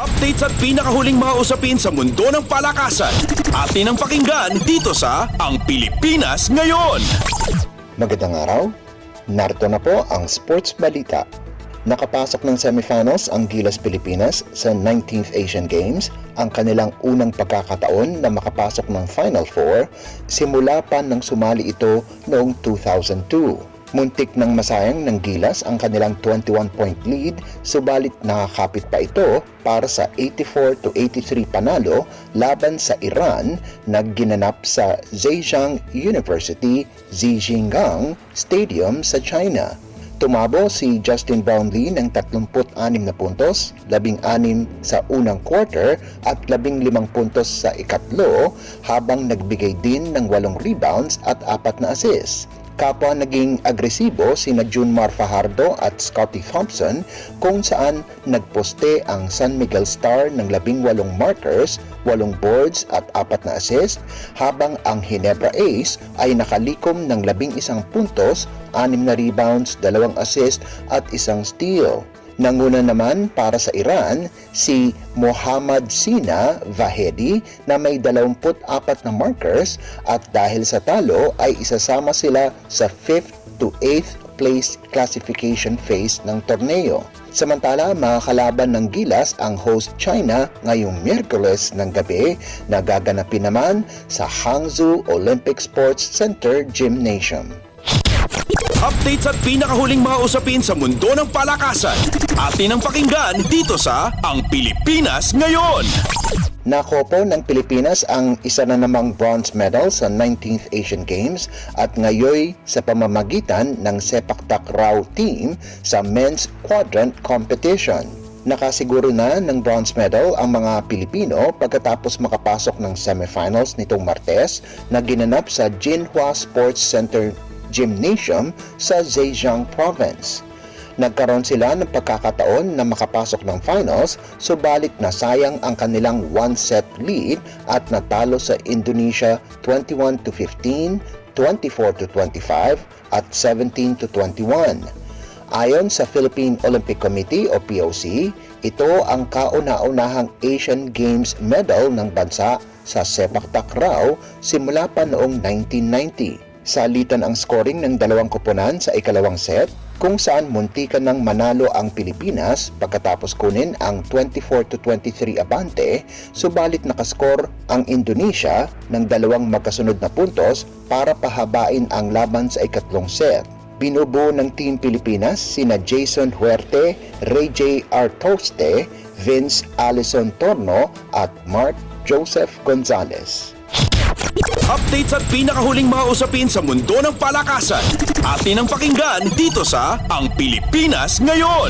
Updates at pinakahuling mga usapin sa mundo ng palakasan. Atin ang pakinggan dito sa Ang Pilipinas Ngayon. Magandang araw. Narito na po ang sports balita. Nakapasok ng semifinals ang Gilas Pilipinas sa 19th Asian Games, ang kanilang unang pagkakataon na makapasok ng Final Four simula pa nang sumali ito noong 2002. Muntik nang masayang ng Gilas ang kanilang 21-point lead, subalit nakakapit pa ito para sa 84-83 panalo laban sa Iran na ginanap sa Zhejiang University Zhejiang Stadium sa China. Tumabo si Justin Brownlee ng 36 na puntos, 16 sa unang quarter at 15 puntos sa ikatlo, habang nagbigay din ng 8 rebounds at 4 na assists. Kapwa naging agresibo sina Junmar Fajardo at Scottie Thompson, kung saan nagposte ang San Miguel Star ng 18 markers, 8 boards at 4 na assist, habang ang Ginebra Ace ay nakalikom ng 11 puntos, 6 na rebounds, 2 assist at 1 steal. Nanguna naman para sa Iran si Mohammad Sina Vahedi na may 24 na markers, at dahil sa talo ay isasama sila sa 5th to 8th place classification phase ng torneo. Samantala, makakalaban ng Gilas ang host China ngayong Miyerkules ng gabi na gaganapin naman sa Hangzhou Olympic Sports Center Gymnasium. Updates at pinakahuling mga usapin sa mundo ng palakasan. Atin ang pakinggan dito sa Ang Pilipinas Ngayon. Nakopo ng Pilipinas ang isa na namang bronze medal sa 19th Asian Games at ngayoy sa pamamagitan ng Sepak Takraw team sa men's quadrant competition. Nakasiguro na ng bronze medal ang mga Pilipino pagkatapos makapasok ng semifinals nitong Martes na ginanap sa Jinhua Sports Center Gymnasium sa Zhejiang Province. Nagkaroon sila ng pagkakataon na makapasok ng finals, subalit nasayang ang kanilang 1-set lead at natalo sa Indonesia 21-15, 24-25 at 17-21. Ayon sa Philippine Olympic Committee o POC, ito ang kauna-unahang Asian Games medal ng bansa sa sepak takraw simula pa noong 1990. Salitan ang scoring ng dalawang koponan sa ikalawang set, kung saan muntikan ng manalo ang Pilipinas pagkatapos kunin ang 24-23 abante, subalit nakascore ang Indonesia ng dalawang magkasunod na puntos para pahabain ang laban sa ikatlong set. Binubuo ng Team Pilipinas sina Jason Huerte, Ray J. Artoste, Vince Alison Torno at Mark Joseph Gonzalez. Updates at pinakahuling mga usapin sa mundo ng palakasan. Atin ang pakinggan dito sa Ang Pilipinas Ngayon.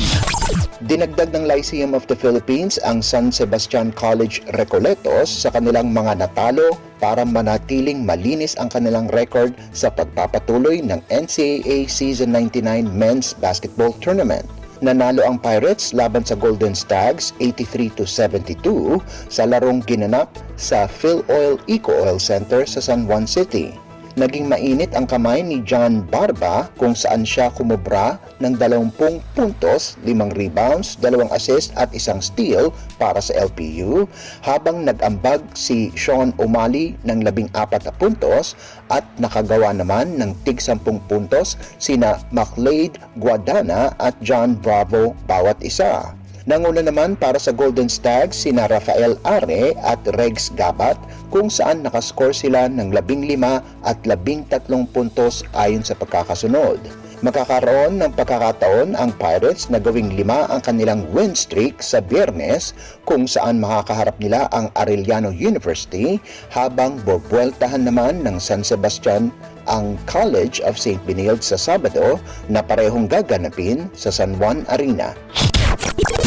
Dinagdag ng Lyceum of the Philippines ang San Sebastian College Recoletos sa kanilang mga natalo para manatiling malinis ang kanilang record sa pagpapatuloy ng NCAA Season 99 Men's Basketball Tournament. Nanalo ang Pirates laban sa Golden Stags 83-72 sa larong ginanap sa Philoil Eco Oil Center sa San Juan City. Naging mainit ang kamay ni John Barba kung saan siya kumubra ng 20 puntos, 5 rebounds, 2 assists at 1 steal para sa LPU, habang nag-ambag si Sean O'Malley ng 14 puntos at nakagawa naman ng tig 10 puntos sina McLeod Guadana at John Bravo bawat isa. Nanguna naman para sa Golden Stags sina Rafael Are at Regs Gabat, kung saan nakascore sila ng 15 at 13 puntos ayon sa pagkakasunod. Magkakaroon ng pagkakataon ang Pirates na gawing 5 ang kanilang win streak sa Biyernes, kung saan makakaharap nila ang Arellano University, habang bobueltahan naman ng San Sebastian ang College of St. Benilde sa Sabado na parehong gaganapin sa San Juan Arena.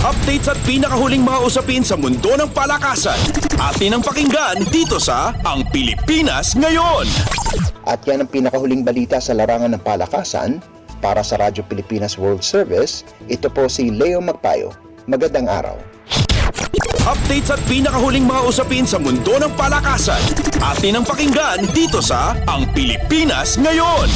Updates at pinakahuling mga usapin sa mundo ng palakasan. Atin ang pakinggan dito sa Ang Pilipinas Ngayon. At yan ang pinakahuling balita sa larangan ng palakasan. Para sa Radyo Pilipinas World Service, ito po si Leo Magpayo. Magandang araw. Updates at pinakahuling mga usapin sa mundo ng palakasan. Atin ang pakinggan dito sa Ang Pilipinas Ngayon.